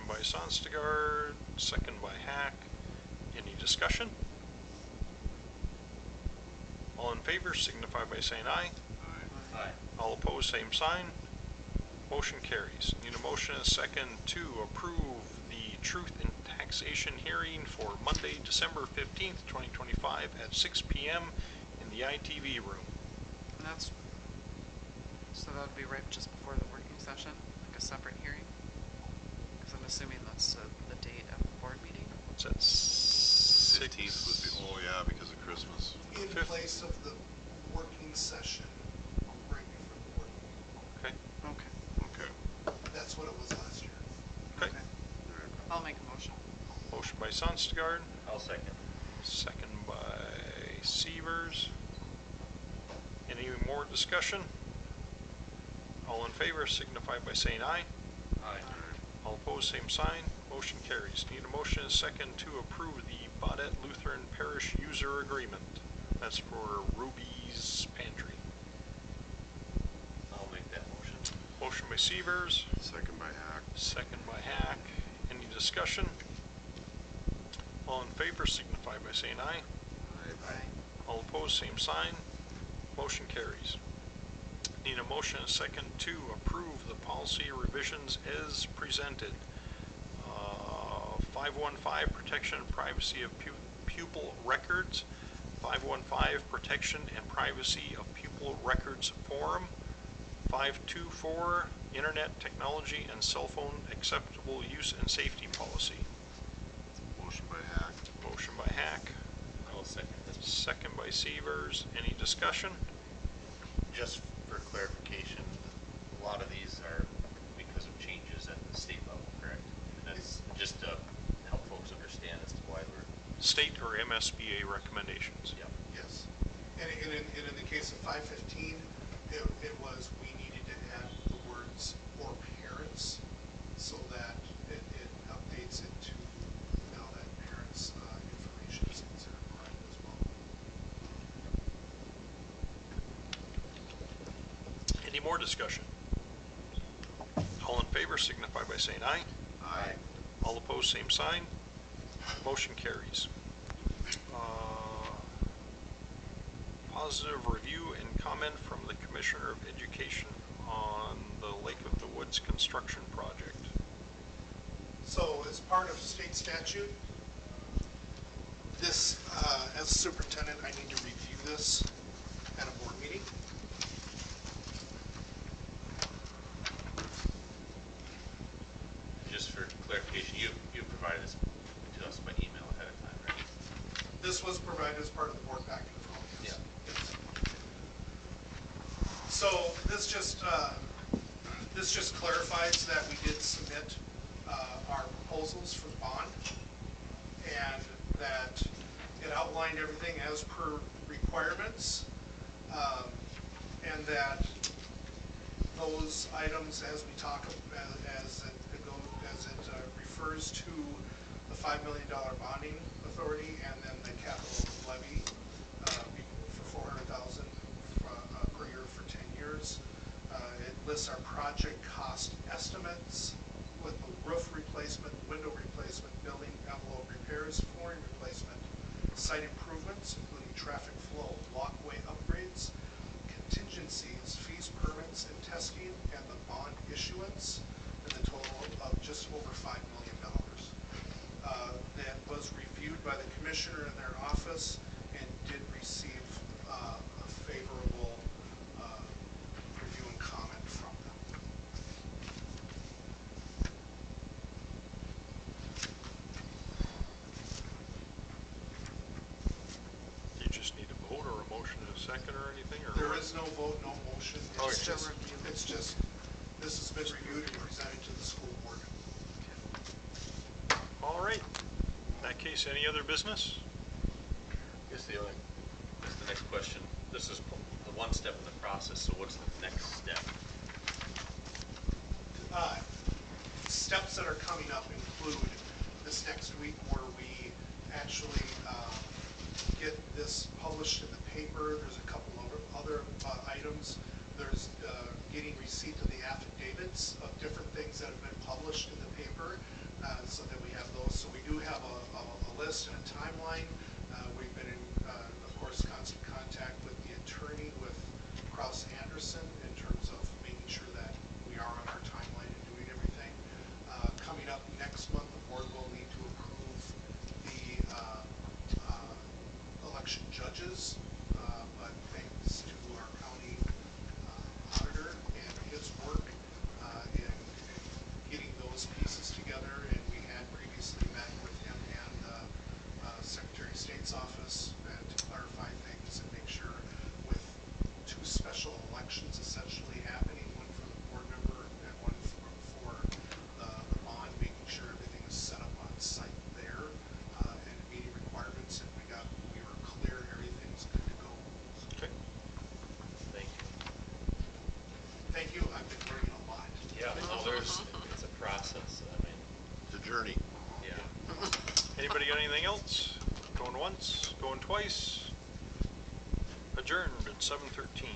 by Sonstigard, second by Hack. Any discussion? All in favor signify by saying aye. Aye. All opposed, same sign. Motion carries. Need a motion and a second to approve the truth in taxation hearing for Monday, December 15th, 2025 at 6 p.m. in the ITV room. And that's, so that would be right just before the working session, like a separate hearing? Because I'm assuming that's the date of the board meeting. It's at 15th would be, oh yeah, because of Christmas. In Fifth. place of the working session right before the board meeting. Okay. Okay. Okay. That's what it was last year. Okay. I'll make a motion. Motion by Sonstigard, I'll second. second by Severs. Any more discussion? All in favor signify by saying aye. Aye. All opposed, same sign. Motion carries. Need a motion and a second to approve the Baudette Lutheran Parish user agreement. That's for Ruby's Pantry. I'll make that motion. Motion by Severs, Second by Hack. second by Hack. Any discussion? All in favor signify by saying aye. Aye. All opposed, same sign. Motion carries. Need a motion and a second to approve the policy revisions as presented. 515, protection and privacy of pupil records. 515, protection and privacy of pupil records forum. 524, internet technology and cell phone acceptable use and safety policy. Motion by Hack. Motion by Hack, I'll second this. second by Severs. Any discussion? Just for clarification, a lot of these are because of changes at the state level, correct? And that's just to help folks understand as to why we're. State or MSBA recommendations. Yep. Yes. And in the case of 515, it was, we needed to add the words "or parents" so that it updates it to now that parents' information is considered private as well. Any more discussion? All in favor signify by saying aye. Aye. All opposed, same sign. Motion carries. Positive review and comment from the Commissioner of Education on the Lake of the Woods construction project. So as part of state statute, this, as superintendent, I need to review this at a board meeting. Just for clarification, you provided this to us by email ahead of time, right? This was provided as part of the board packet as well. Yes. Yeah. Yes. So this just clarifies that we did submit our proposals for the bond, and that it outlined everything as per requirements, and that those items, as we talk, as it refers to the $5 million bonding authority, and then the capital levy for $400,000 per year for 10 years. It lists our project cost estimates with the roof replacement, window replacement, building envelope repairs, flooring replacement, site improvements, including traffic flow, walkway upgrades, contingencies, fees, permits, and testing, and the bond issuance, in the total of just over $5 million. That was reviewed by the commissioner in their office and did receive a favorable review and comment from them. You just need a vote or a motion in a second or anything, or? There is no vote, no motion. Oh, It's it's just, just a review. it's just, this has been reviewed and presented to the school board. All right. In that case, any other business? I guess the next question, this is the one step in the process, so what's the next step? Steps that are coming up include this next week where we actually get this published in the paper. There's a couple of other items. There's getting receipt of the affidavits of different things that have been published in the paper. requested a timeline. We've been in, of course, constant contact with the attorney, with Kraus Anderson, in terms of making sure that we are on our timeline and doing everything. Coming up next month, the board will need to approve the election judges, but thanks to our county auditor and his work in getting those pieces together, and we had previously met with him and the Secretary of State's office to clarify things and make sure, with two special elections essentially happening, one for the board member and one for the bond, making sure everything is set up on site there and meeting requirements, and we were clear, everything's good to go. Okay. Thank you. Thank you, I've been learning a lot. Yeah, no, it's a process, I mean, The journey. yeah. Anybody got anything else? Going once, going twice? Adjourned at 7:13.